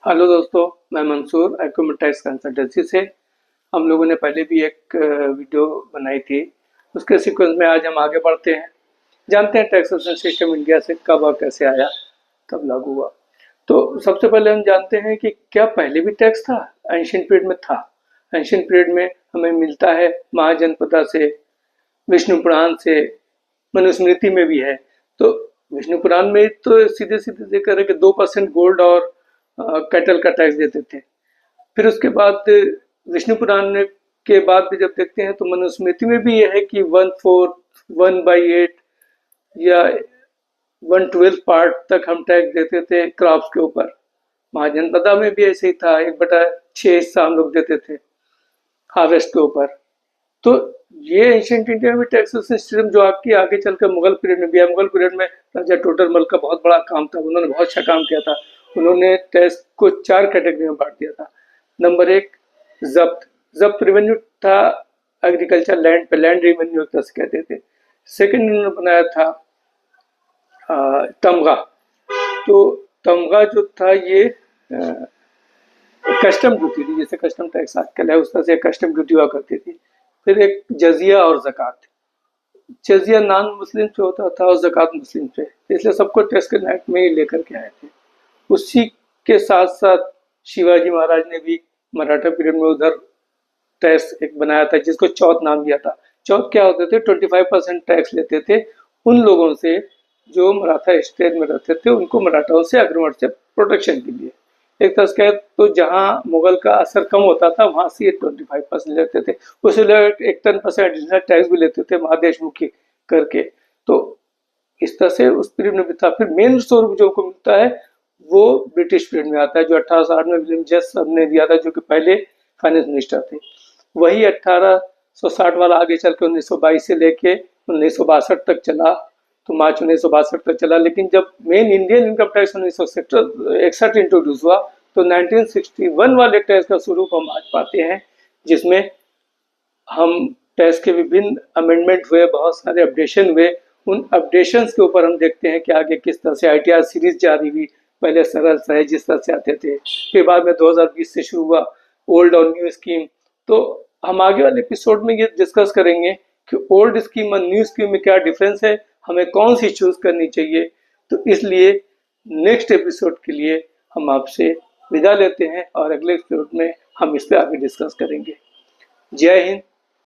Hello दोस्तों, मैं Mansoor एक्यूमेंटाइज consultancy से। हम लोगों ने पहले भी एक वीडियो बनाई थी। उसके सीक्वेंस में आज हम आगे बढ़ते हैं। जानते हैं टैक्सेशन सिस्टम इंडिया से कब और कैसे आया, कब लागू हुआ। तो सबसे पहले हम जानते हैं कि क्या पहले भी टैक्स था। एंशिएंट पीरियड में था। एंशिएंट पीरियड में हमें मिलता है महाजनपदा से, विष्णु पुराण से, मनुस्मृति में भी है। तो विष्णु पुराण में तो सीधे सीधे जिक्र है कि 2% गोल्ड और कैटल का टैक्स देते थे। फिर उसके बाद विष्णु पुराण के बाद भी जब देखते हैं तो मनुस्मृति में भी यह है कि 1/4, 1/8 या 1/12 पार्ट तक हम टैक्स देते थे क्रॉप्स के ऊपर। महाजनपदा में भी ऐसे ही था, 1/6 हिस्सा हम लोग देते थे हार्वेस्ट के ऊपर। तो ये एंशिएंट इंडिया में टैक्सेशन सिस्टम जो आपकी आगे चलकर मुगल पीरियड में भी है। मुगल पीरियड में राजा टोडरमल का बहुत बड़ा काम था, उन्होंने बहुत अच्छा काम किया था। उन्होंने टैक्स को 4 कैटेगरी में बांट दिया था। नंबर 1 जब्त। जब्त रेवेन्यू था एग्रीकल्चर लैंड पे, लैंड रेवेन्यू एक तरह से कहते थे। सेकंड उन्होंने बनाया था तमगा। तो तमगा जो था ये कस्टम ड्यूटी थी, जैसे कस्टम टैक्स आजकल है उस तरह से कस्टम ड्यूटी हुआ करती थी। फिर एक जजिया और ज़कात। जजिया नॉन मुस्लिम पे होता था और ज़कात मुस्लिम पे, इसलिए सबको टैक्स के नेट में ही लेकर के आए थे। उसी के साथ साथ शिवाजी महाराज ने भी मराठा पीरियड में उधर टैक्स एक बनाया था जिसको चौथ नाम दिया था। चौथ क्या होते थे, 25% टैक्स लेते थे उन लोगों से जो मराठा स्टेट में रहते थे, उनको मराठाओं से आक्रमण से प्रोटेक्शन के लिए। एक तरह से तो जहाँ मुगल का असर कम होता था वहां से ये 25% लेते थे। उसे एक 10% एडिशनल टैक्स भी लेते थे महादेशमुखी करके। तो इस तरह से उस पीरियड में भी था। फिर मेन स्वरूप जो को मिलता है वो ब्रिटिश पीरियड में आता है, जो 1860 में विलियम जज ने दिया था, जो कि पहले फाइनेंस मिनिस्टर थे। वही 1860 वाला आगे चल के 1922 से लेके 1962 तक चला। तो मार्च 1962 तक चला। लेकिन जब main Indian income tax 1961 introduce हुआ तो 1961 वाले टैक्स का स्वरूप हम आज पाते हैं, जिसमें हम टैक्स के विभिन्न अमेंडमेंट हुए, बहुत सारे अपडेशन हुए। उन अपडेशंस के ऊपर हम देखते हैं कि आगे किस तरह से ITR सीरीज जारी हुई। पहले सरल सहज जिस तरह से आते थे, फिर बाद में 2020 से शुरू हुआ ओल्ड और न्यू स्कीम। तो हम आगे वाले एपिसोड में ये डिस्कस करेंगे कि ओल्ड स्कीम और न्यू स्कीम में क्या डिफरेंस है, हमें कौन सी चूज करनी चाहिए। तो इसलिए नेक्स्ट एपिसोड के लिए हम आपसे विदा लेते हैं और अगले एपिसोड में हम इस पर आगे डिस्कस करेंगे। जय हिंद,